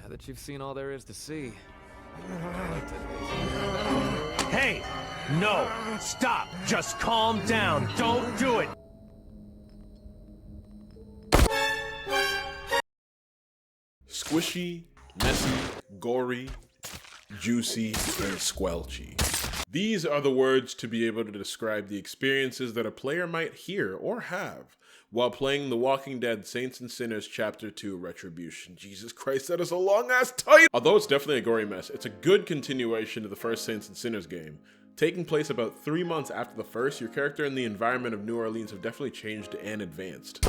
Now that you've seen all there is to see, I'd like to... Hey! No! Stop! Just calm down! Don't do it! Squishy, messy, gory, juicy, and squelchy. These are the words to be able to describe the experiences that a player might hear or have while playing The Walking Dead Saints and Sinners Chapter 2 Retribution. Jesus Christ, that is a long-ass title! Although it's definitely a gory mess, it's a good continuation of the first Saints and Sinners game. Taking place about 3 months after the first, your character and the environment of New Orleans have definitely changed and advanced.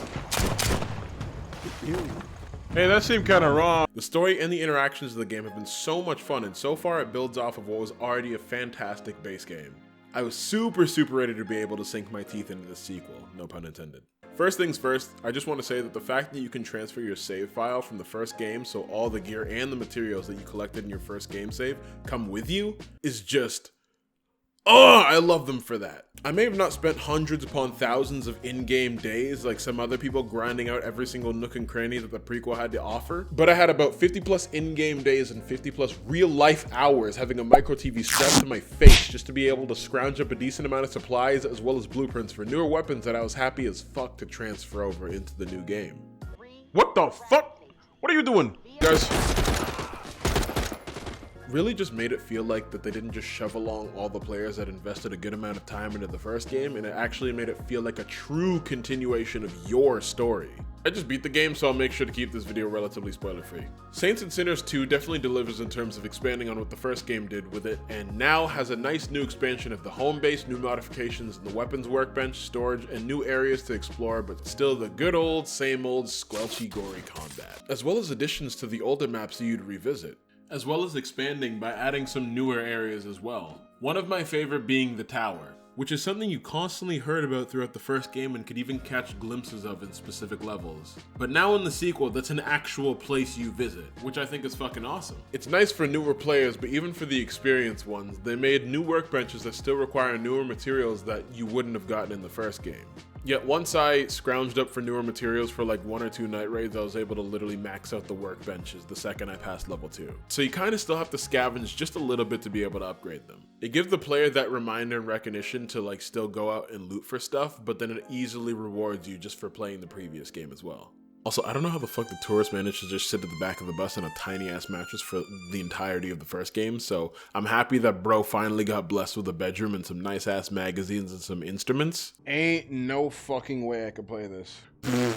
Hey, that seemed kind of wrong. The story and the interactions of the game have been so much fun, and so far it builds off of what was already a fantastic base game. I was super ready to be able to sink my teeth into the sequel, no pun intended. First things first, I just want to say that the fact that you can transfer your save file from the first game, so all the gear and the materials that you collected in your first game save come with you, is just... oh, I love them for that. I may have not spent hundreds upon thousands of in-game days like some other people grinding out every single nook and cranny that the prequel had to offer, but I had about 50 plus in-game days and 50 plus real-life hours having a micro TV strapped to my face just to be able to scrounge up a decent amount of supplies as well as blueprints for newer weapons that I was happy as fuck to transfer over into the new game. What the fuck? What are you doing, guys? Really just made it feel like that they didn't just shove along all the players that invested a good amount of time into the first game, and it actually made it feel like a true continuation of your story. I just beat the game, so I'll make sure to keep this video relatively spoiler free. Saints and Sinners 2 definitely delivers in terms of expanding on what the first game did with it, and now has a nice new expansion of the home base, new modifications in the weapons workbench, storage, and new areas to explore, but still the good old, same old, squelchy, gory combat. As well as additions to the older maps that you'd revisit, as well as expanding by adding some newer areas as well. One of my favorite being the tower, which is something you constantly heard about throughout the first game and could even catch glimpses of in specific levels. But now in the sequel, that's an actual place you visit, which I think is fucking awesome. It's nice for newer players, but even for the experienced ones, they made new workbenches that still require newer materials that you wouldn't have gotten in the first game. Yet once I scrounged up for newer materials for like 1 or 2 night raids, I was able to literally max out the workbenches the second I passed level 2. So you kind of still have to scavenge just a little bit to be able to upgrade them. It gives the player that reminder and recognition to like still go out and loot for stuff, but then it easily rewards you just for playing the previous game as well. Also, I don't know how the fuck the tourist managed to just sit at the back of the bus in a tiny ass mattress for the entirety of the first game, so I'm happy that bro finally got blessed with a bedroom and some nice ass magazines and some instruments. Ain't no fucking way I could play this.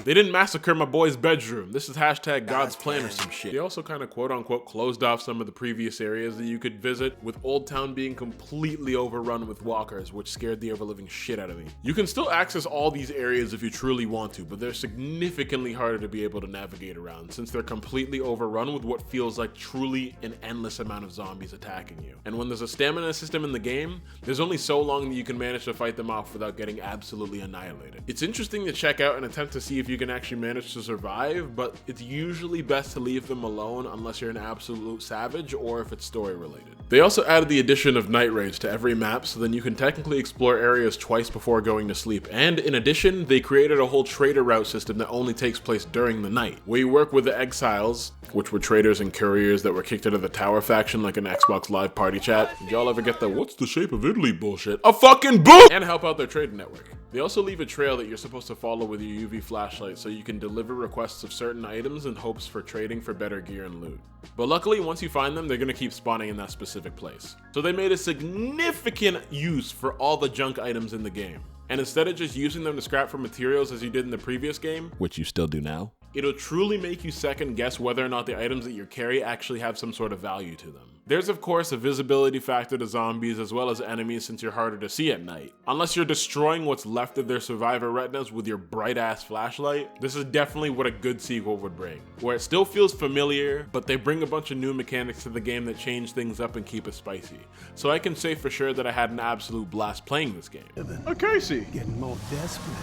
They didn't massacre my boy's bedroom. This is hashtag God's plan or some shit. They also kind of quote unquote closed off some of the previous areas that you could visit, with Old Town being completely overrun with walkers, which scared the ever living shit out of me. You can still access all these areas if you truly want to, but they're significantly harder to be able to navigate around since they're completely overrun with what feels like truly an endless amount of zombies attacking you. And when there's a stamina system in the game, there's only so long that you can manage to fight them off without getting absolutely annihilated. It's interesting to check out and attempt to see if you can actually manage to survive, but it's usually best to leave them alone unless you're an absolute savage or if it's story related. They also added the addition of night raids to every map, so then you can technically explore areas twice before going to sleep. And in addition, they created a whole trader route system that only takes place during the night, where you work with the exiles, which were traders and couriers that were kicked out of the tower faction like an Xbox Live party chat. Did y'all ever get the what's the shape of Italy bullshit? A fucking boot! And help out their trading network. They also leave a trail that you're supposed to follow with your UV flashlight so you can deliver requests of certain items in hopes for trading for better gear and loot. But luckily, once you find them, they're going to keep spawning in that specific place. So they made a significant use for all the junk items in the game. And instead of just using them to scrap for materials as you did in the previous game, which you still do now, it'll truly make you second guess whether or not the items that you carry actually have some sort of value to them. There's of course a visibility factor to zombies as well as enemies since you're harder to see at night. Unless you're destroying what's left of their survivor retinas with your bright ass flashlight, this is definitely what a good sequel would bring. Where it still feels familiar, but they bring a bunch of new mechanics to the game that change things up and keep it spicy. So I can say for sure that I had an absolute blast playing this game. Okay, see. Getting more desperate.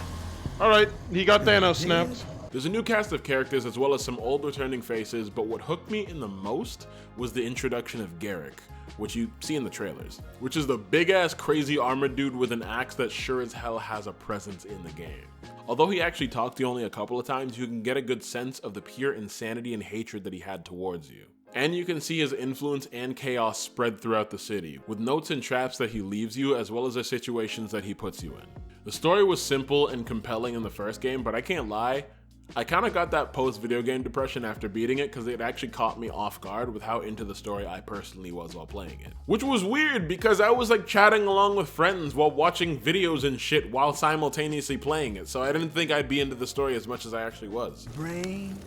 Alright, he got Thanos snapped. There's a new cast of characters as well as some old returning faces, but what hooked me in the most was the introduction of Garrick, which you see in the trailers, which is the big ass crazy armored dude with an axe that sure as hell has a presence in the game. Although he actually talked to you only a couple of times, you can get a good sense of the pure insanity and hatred that he had towards you. And you can see his influence and chaos spread throughout the city, with notes and traps that he leaves you as well as the situations that he puts you in. The story was simple and compelling in the first game, but I can't lie, I kind of got that post-video game depression after beating it because it actually caught me off guard with how into the story I personally was while playing it. Which was weird because I was like chatting along with friends while watching videos and shit while simultaneously playing it, so I didn't think I'd be into the story as much as I actually was.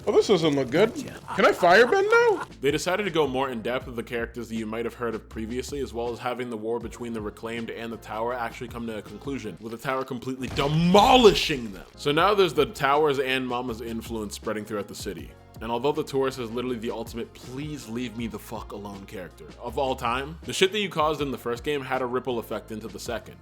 Oh, this doesn't look good. Can I firebend now? They decided to go more in depth with the characters that you might have heard of previously, as well as having the war between the Reclaimed and the Tower actually come to a conclusion, with the Tower completely demolishing them. So now there's the Towers and Mama's influence spreading throughout the city. And although the tourist is literally the ultimate please leave me the fuck alone character of all time, the shit that you caused in the first game had a ripple effect into the second.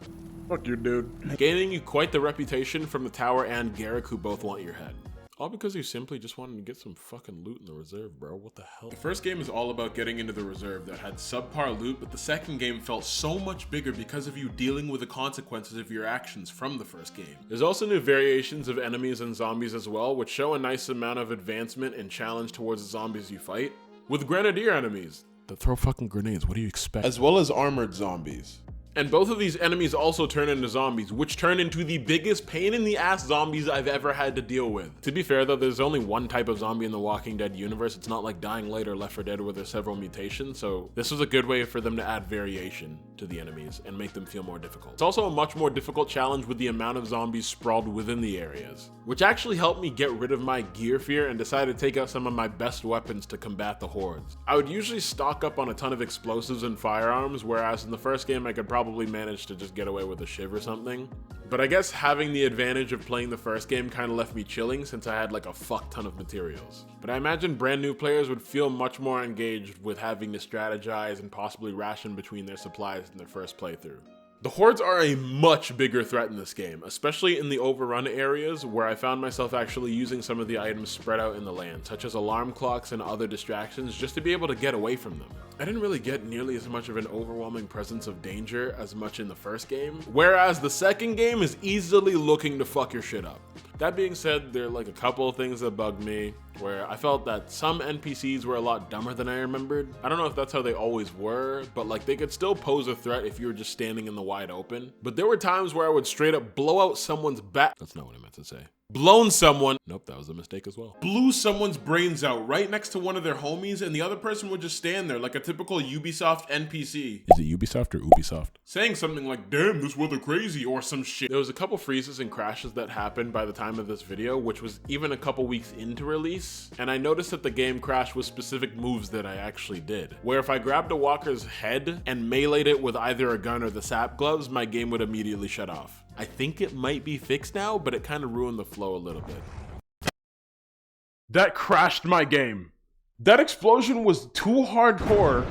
Fuck you, dude. Gaining you quite the reputation from the Tower and Garrick, who both want your head. All because you simply just wanted to get some fucking loot in the reserve, bro. What the hell? The first game is all about getting into the reserve that had subpar loot, but the second game felt so much bigger because of you dealing with the consequences of your actions from the first game. There's also new variations of enemies and zombies as well, which show a nice amount of advancement and challenge towards the zombies you fight. With grenadier enemies that throw fucking grenades, what do you expect? As well as armored zombies. And both of these enemies also turn into zombies, which turn into the biggest pain in the ass zombies I've ever had to deal with. To be fair though, there's only one type of zombie in the Walking Dead universe. It's not like Dying Light or Left 4 Dead where there's several mutations, so this was a good way for them to add variation to the enemies and make them feel more difficult. It's also a much more difficult challenge with the amount of zombies sprawled within the areas, which actually helped me get rid of my gear fear and decided to take out some of my best weapons to combat the hordes. I would usually stock up on a ton of explosives and firearms, whereas in the first game I could probably manage to just get away with a shiv or something. But I guess having the advantage of playing the first game kind of left me chilling since I had like a fuck ton of materials. But I imagine brand new players would feel much more engaged with having to strategize and possibly ration between their supplies in their first playthrough. The hordes are a much bigger threat in this game, especially in the overrun areas where I found myself actually using some of the items spread out in the land, such as alarm clocks and other distractions, just to be able to get away from them. I didn't really get nearly as much of an overwhelming presence of danger as much in the first game, whereas the second game is easily looking to fuck your shit up. That being said, there are like a couple of things that bugged me, where I felt that some NPCs were a lot dumber than I remembered. I don't know if that's how they always were, but like they could still pose a threat if you were just standing in the wide open. But there were times where I would straight up blow out someone's back. That's not what I meant to say. Blown someone. Nope, that was a mistake as well. Blew someone's brains out right next to one of their homies, and the other person would just stand there like a typical Ubisoft NPC. Is it Ubisoft or Ubisoft? Saying something like, damn, this weather crazy, or some shit. There was a couple freezes and crashes that happened by the time of this video, which was even a couple weeks into release, and I noticed that the game crashed with specific moves that I actually did. Where if I grabbed a walker's head and meleeed it with either a gun or the sap gloves, my game would immediately shut off. I think it might be fixed now, but it kind of ruined the flow a little bit. That crashed my game. That explosion was too hardcore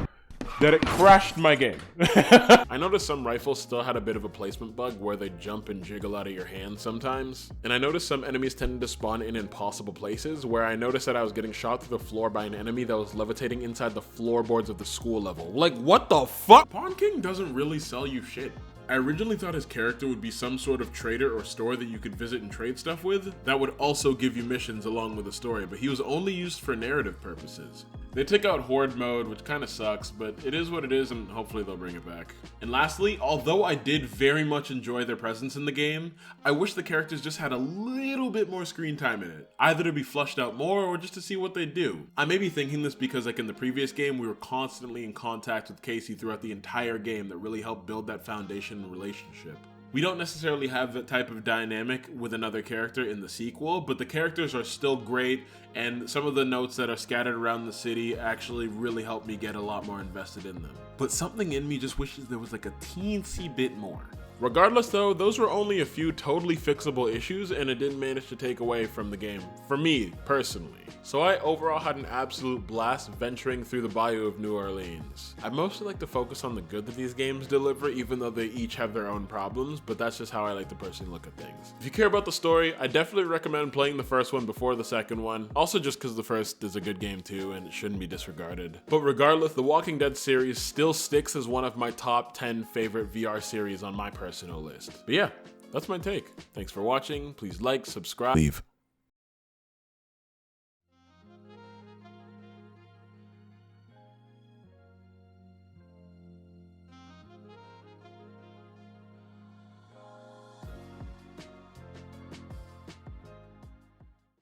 that it crashed my game. I noticed some rifles still had a bit of a placement bug where they jump and jiggle out of your hand sometimes. And I noticed some enemies tended to spawn in impossible places, where I noticed that I was getting shot through the floor by an enemy that was levitating inside the floorboards of the school level. Like, what the fuck? Pawn King doesn't really sell you shit. I originally thought his character would be some sort of trader or store that you could visit and trade stuff with that would also give you missions along with the story, but he was only used for narrative purposes. They took out Horde mode, which kind of sucks, but it is what it is and hopefully they'll bring it back. And lastly, although I did very much enjoy their presence in the game, I wish the characters just had a little bit more screen time in it, either to be fleshed out more or just to see what they do. I may be thinking this because like in the previous game, we were constantly in contact with Casey throughout the entire game that really helped build that foundation and relationship. We don't necessarily have that type of dynamic with another character in the sequel, but the characters are still great, and some of the notes that are scattered around the city actually really helped me get a lot more invested in them. But something in me just wishes there was like a teensy bit more. Regardless though, those were only a few totally fixable issues and it didn't manage to take away from the game, for me personally. So I overall had an absolute blast venturing through the bayou of New Orleans. I mostly like to focus on the good that these games deliver, even though they each have their own problems, but that's just how I like to personally look at things. If you care about the story, I definitely recommend playing the first one before the second one, also just because the first is a good game too and it shouldn't be disregarded. But regardless, the Walking Dead series still sticks as one of my top 10 favorite VR series on my personal list. But yeah, that's my take. Thanks for watching. Please like, subscribe, leave.